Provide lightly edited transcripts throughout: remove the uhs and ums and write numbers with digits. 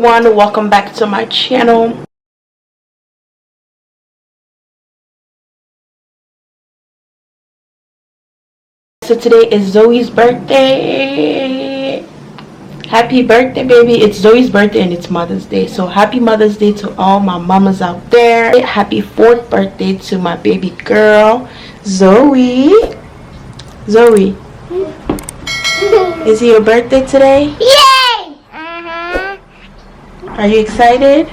everyone, welcome back to my channel. So today is Zoe's birthday. Happy birthday, baby. It's Zoe's birthday and it's Mother's Day, so happy Mother's Day to all my mamas out there. Happy 4th birthday to my baby girl Zoe. Zoe, is it your birthday today? Yay! Are you excited?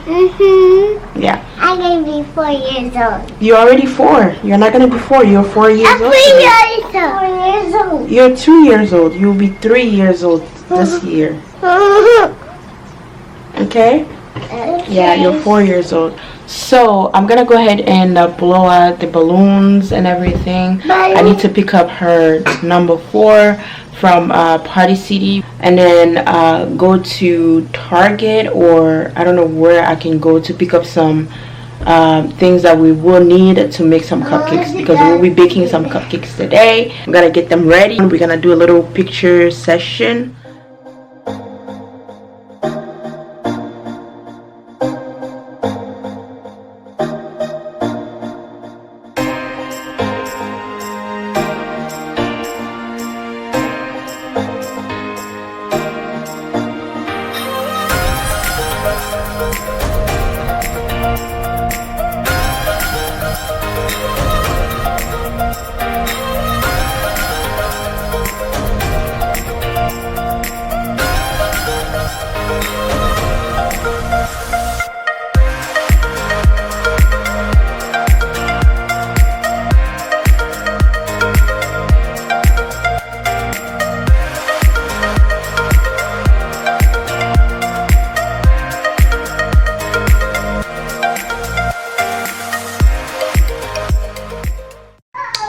Yeah. I'm gonna be 4 years old. You're already 4. You're not gonna be 4. You're 4 years I'm old. 3 years old. You're 2 years old. You'll be 3 years old this year. Okay? Yeah, you're 4 years old. So I'm gonna go ahead and blow out the balloons and everything. I need to pick up her number 4 from Party City, and then go to Target, or I don't know where I can go to pick up some things that we will need to make some cupcakes, because we'll be baking some cupcakes today. I'm gonna get them ready. We're gonna do a little picture session.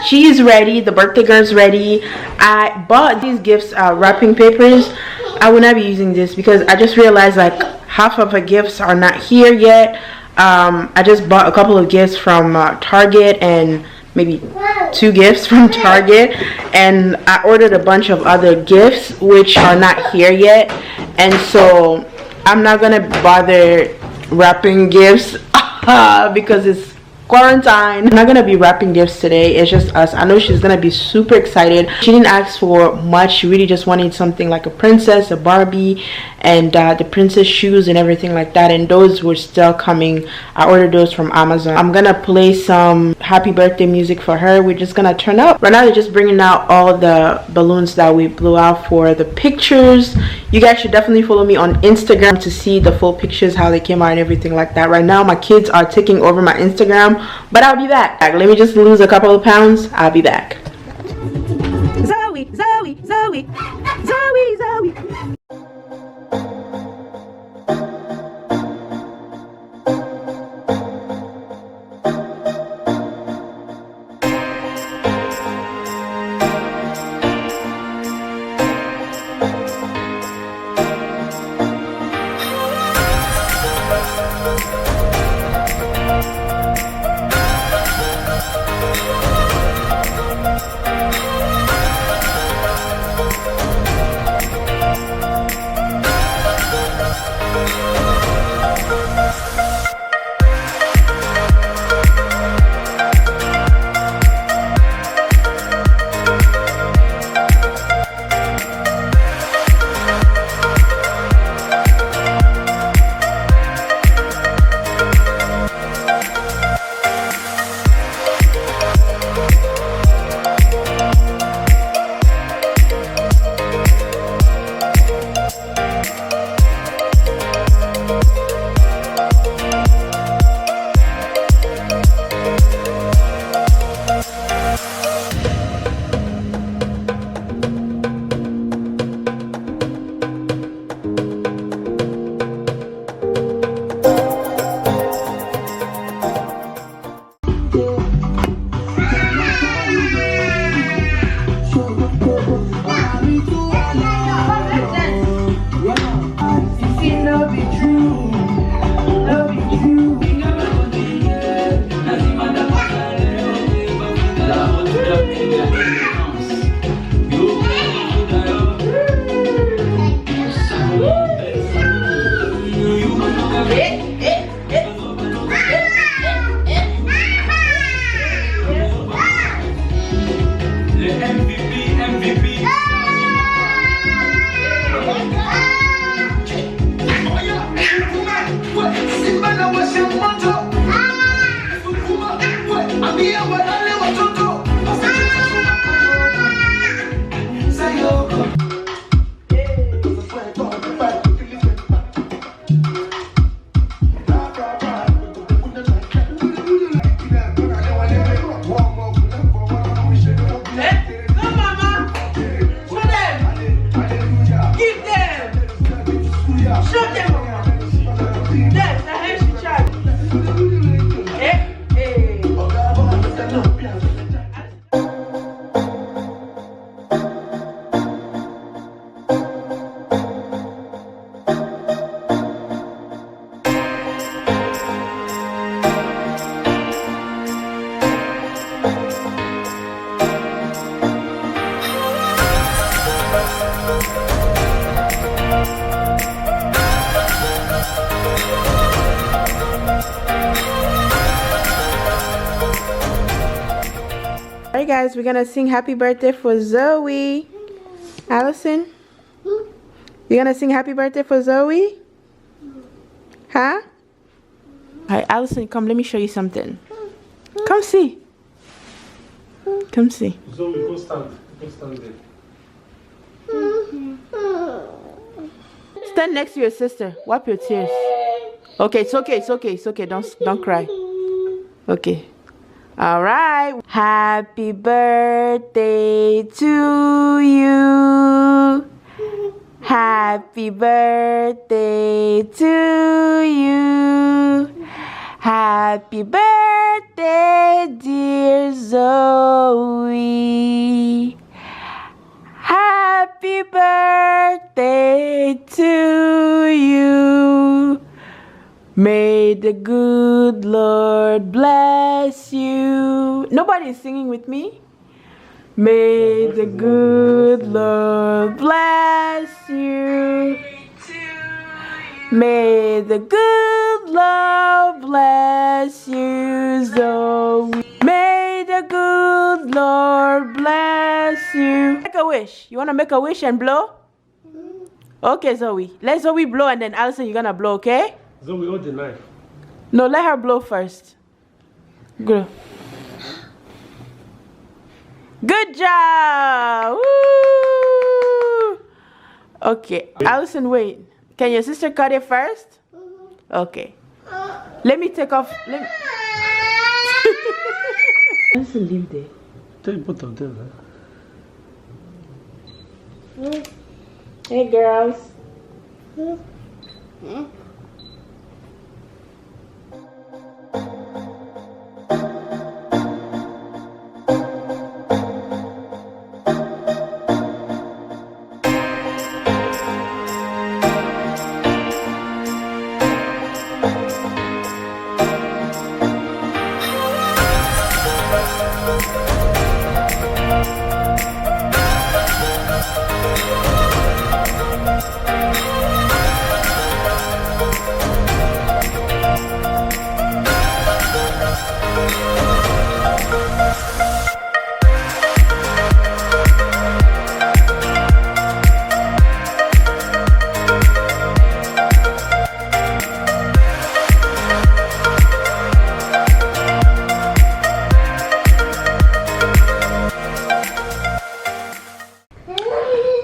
She is ready. The birthday girl's ready. I bought these gifts wrapping papers. I will not be using this because I just realized like half of her gifts are not here yet. I just bought a couple of gifts from Target and maybe 2 gifts from Target, and I ordered a bunch of other gifts which are not here yet, and so I'm not gonna bother wrapping gifts because it's quarantine. I'm not gonna be wrapping gifts today. It's just us. I know she's gonna be super excited. She didn't ask for much. She really just wanted something like a princess, a Barbie, and the princess shoes and everything like that, and those were still coming. I ordered those from Amazon. I'm gonna play some happy birthday music for her. We're just gonna turn up. Right now they're just bringing out all the balloons that we blew out for the pictures. You guys should definitely follow me on Instagram to see the full pictures, how they came out and everything like that. Right now my kids are taking over my Instagram, but I'll be back. Let me just lose a couple of pounds. I'll be back. Zoe, Zoe, Zoe, Zoe, Zoe. guys, we're gonna sing happy birthday for Zoe. Allison, you're gonna sing happy birthday for Zoe? Huh? Alright, Allison, come, let me show you something. Come see. Come see. Zoe, go stand. Go stand there. Stand next to your sister. Wipe your tears. Okay, it's okay, it's okay, it's okay. Don't cry. Okay. All right. Happy birthday to you. Happy birthday to you. Happy birthday, dear Zoe. Happy birthday to you. May the good Lord bless you. Nobody is singing with me. May the good Lord bless you. May the good Lord bless you, Zoe. May the good Lord bless you. Make a wish. You want to make a wish and blow? Okay, Zoe. Let Zoe blow and then Allison, you're going to blow, okay? Zoe, hold the knife. No, let her blow first. Good. Good job! Woo! Okay, Allison, wait. Can your sister cut it first? Okay. Let me take off. Allison, leave there. Take both of them. Hey, girls.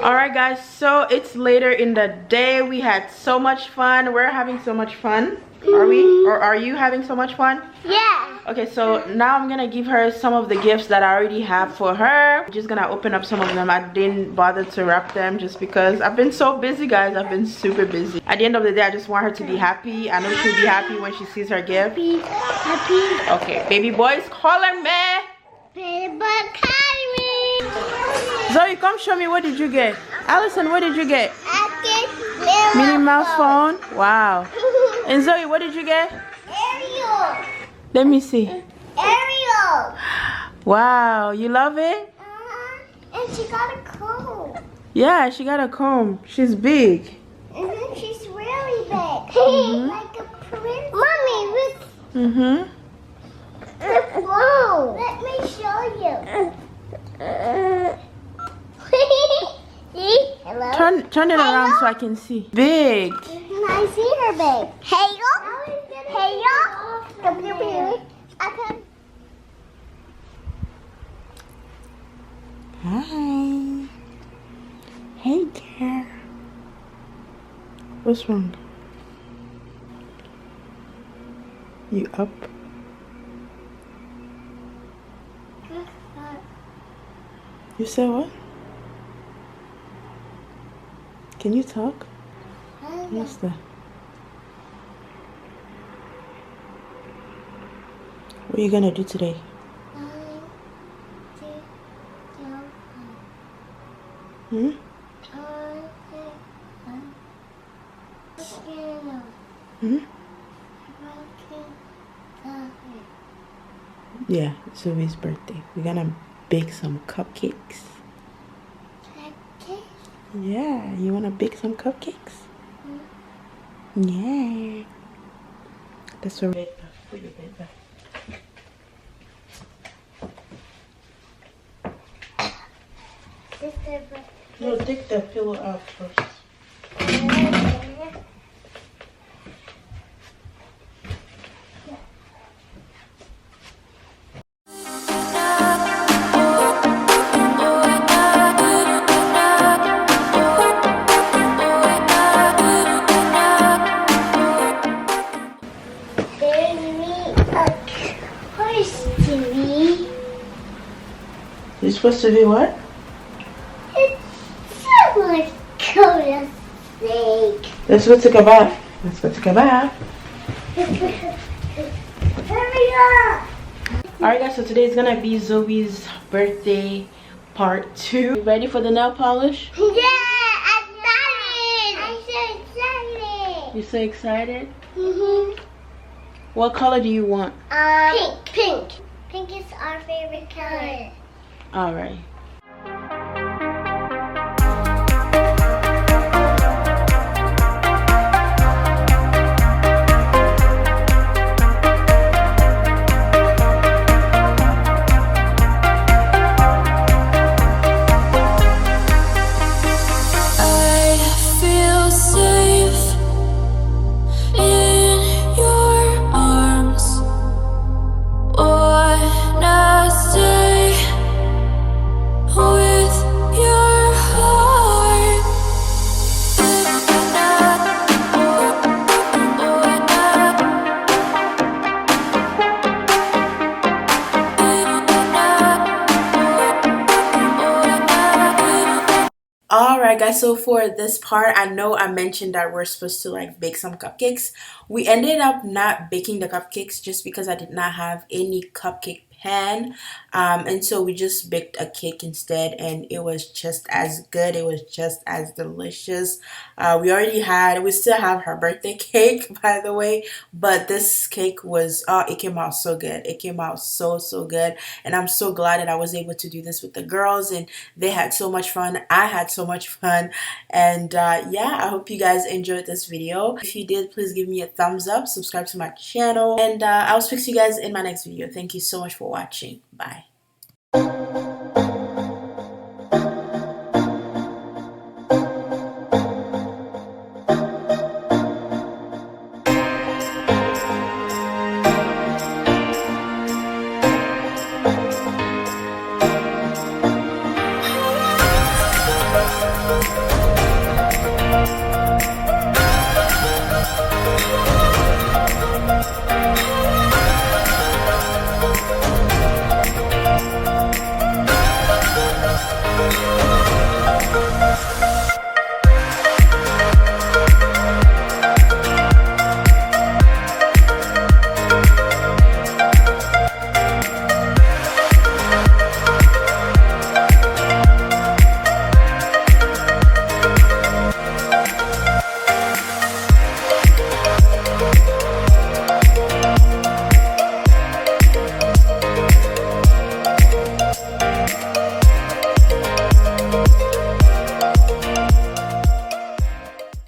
Alright guys, so it's later in the day. We had so much fun. We're having so much fun. Are we? Or are you having so much fun? Yeah. Okay, so now I'm gonna give her some of the gifts that I already have for her. I'm just gonna open up some of them. I didn't bother to wrap them just because I've been so busy, guys. I've been super busy. At the end of the day, I just want her to be happy. I know she'll be happy when she sees her gift. Happy. Okay, baby boys, call her me. Baby Academy. Zoe, come show me, what did you get? Allison, what did you get? I get Minnie Mouse phone? Wow. And Zoe, what did you get? Ariel. Let me see. Ariel. Wow, you love it? And she got a comb. Yeah, she got a comb. She's big. She's really big. Like a princess. Mommy, look. Whoa. Let me show you. See? Hello? Turn it around so I can see. Big. I see her big. Hey, yo. Hey, yo. Come here, baby. Okay. Hi. Hey, girl. What's wrong? You up? You said what? Can you talk? What's that? What are you gonna do today? Hmm? Hmm? Yeah, it's Zoe's birthday. We're gonna bake some cupcakes. Yeah, you wanna bake some cupcakes? Yeah. That's what we're put your bed back. No, take the pillow out first. You're supposed to be what? It's so much cool snake. Let's go take a bath. Let's go take a bath. Hurry up! Alright guys, so today is gonna be Zoe's birthday part 2. You ready for the nail polish? Yeah, I'm excited. I'm so excited. You're so excited? Mhm. What color do you want? Pink. Pink. Pink is our favorite color. Alright. Alright guys, so for this part, I know I mentioned that we're supposed to like bake some cupcakes. We ended up not baking the cupcakes just because I did not have any cupcake pan, and so we just baked a cake instead, and it was just as good. It was just as delicious. We still have her birthday cake, by the way, but this cake was it came out so good. It came out so good, and I'm so glad that I was able to do this with the girls, and they had so much fun. I had so much fun, and yeah, I hope you guys enjoyed this video. If you did, please give me a thumbs up, subscribe to my channel, and I'll speak to you guys in my next video. Thank you so much for watching. Bye.